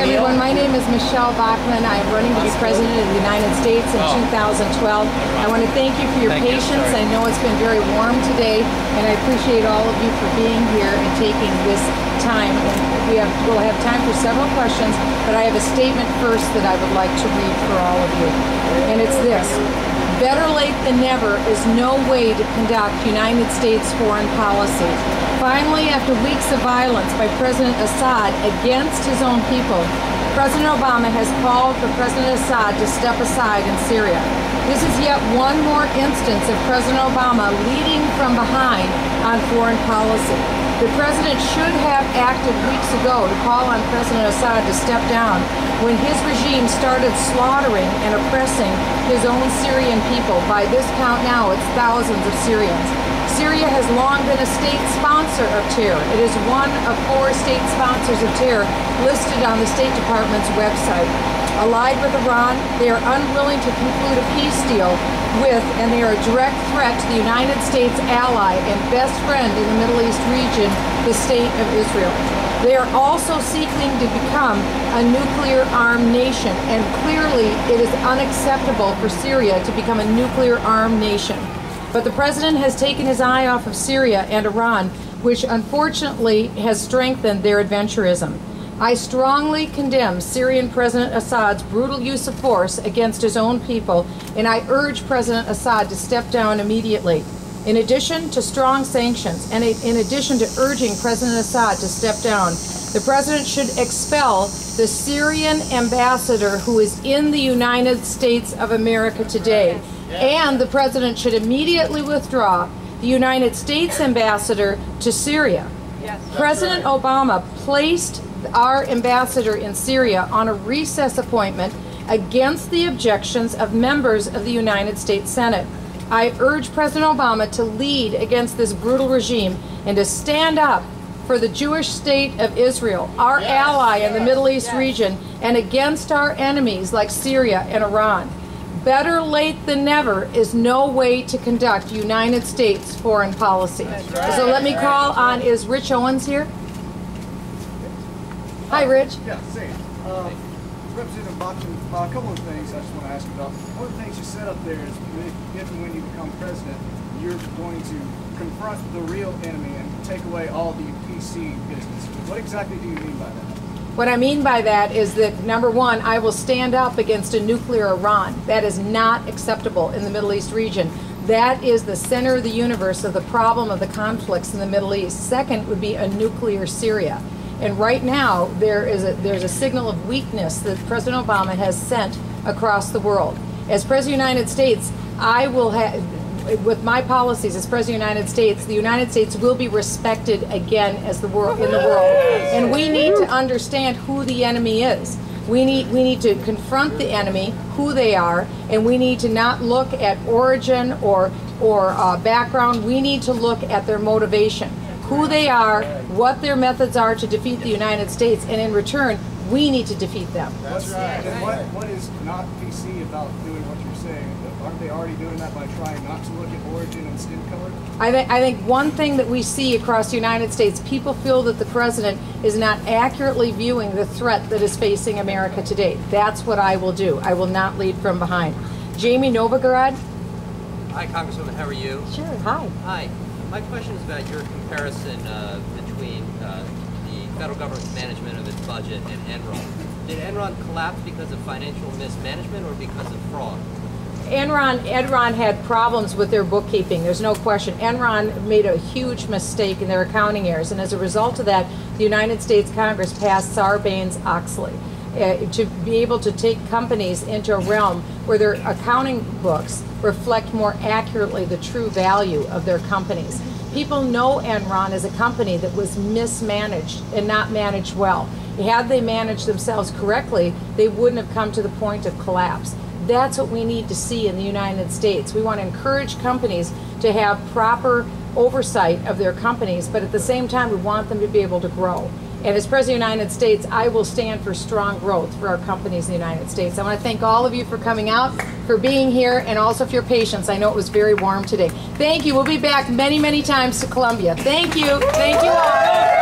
everyone, my name is Michele Bachman. I'm running to be President of the United States in 2012. I want to thank you for your patience. I know it's been very warm today, and I appreciate all of you for being here and taking this time. And we'll have time for several questions, but I have a statement first that I would like to read for all of you. And it's this: better late than never is no way to conduct United States foreign policy. Finally, after weeks of violence by President Assad against his own people, President Obama has called for President Assad to step aside in Syria. This is yet one more instance of President Obama leading from behind on foreign policy. The president should have acted weeks ago to call on President Assad to step down when his regime started slaughtering and oppressing his own Syrian people. By this count now, it's thousands of Syrians. Syria has long been a state sponsor of terror. It is one of 4 state sponsors of terror listed on the State Department's website. Allied with Iran, they are unwilling to conclude a peace deal with, and they are a direct threat to the United States ally and best friend in the Middle East region, the State of Israel. They are also seeking to become a nuclear-armed nation, and clearly it is unacceptable for Syria to become a nuclear-armed nation. But the president has taken his eye off of Syria and Iran, which unfortunately has strengthened their adventurism. I strongly condemn Syrian President Assad's brutal use of force against his own people, and I urge President Assad to step down immediately. In addition to strong sanctions, and in addition to urging President Assad to step down, the president should expel the Syrian ambassador who is in the United States of America today. And the president should immediately withdraw the United States ambassador to Syria. President Obama placed our ambassador in Syria on a recess appointment against the objections of members of the United States Senate. I urge President Obama to lead against this brutal regime and to stand up for the Jewish state of Israel, our ally in the Middle East region, and against our enemies like Syria and Iran. Better late than never is no way to conduct United States foreign policy. So let me call on, is Rich Owens here? Hi, Rich. Yeah, say Representative Bachman, a couple of things I just want to ask you about. One of the things you said up there is if and when you become president, you're going to confront the real enemy and take away all the PC business. What exactly do you mean by that? What I mean by that is that, number one, I will stand up against a nuclear Iran. That is not acceptable in the Middle East region. That is the center of the universe of the problem of the conflicts in the Middle East. Second would be a nuclear Syria. And right now, there's a signal of weakness that President Obama has sent across the world. As President of the United States, I will have, with my policies as President of the United States will be respected again as the world in the world. And we need to understand who the enemy is. We need to confront the enemy, who they are, and we need to not look at origin or background. We need to look at their motivation, who they are, what their methods are to defeat the United States, and in return, we need to defeat them. That's right. And what is not PC about doing what you're saying? Aren't they already doing that by trying not to look at origin and skin color? I think one thing that we see across the United States, people feel that the president is not accurately viewing the threat that is facing America today. That's what I will do. I will not lead from behind. Jamie Novogorod. Hi, Congresswoman. How are you? Sure. Hi. Hi. My question is about your comparison between the federal government's management of its budget and Enron. Did Enron collapse because of financial mismanagement or because of fraud? Enron had problems with their bookkeeping, there's no question. Enron made a huge mistake in their accounting errors, and as a result of that, the United States Congress passed Sarbanes-Oxley to be able to take companies into a realm where their accounting books reflect more accurately the true value of their companies. People know Enron as a company that was mismanaged and not managed well. Had they managed themselves correctly, they wouldn't have come to the point of collapse. That's what we need to see in the United States. We want to encourage companies to have proper oversight of their companies, but at the same time, we want them to be able to grow. And as President of the United States, I will stand for strong growth for our companies in the United States. I want to thank all of you for coming out, for being here, and also for your patience. I know it was very warm today. Thank you. We'll be back many, many times to Columbia. Thank you. Thank you all.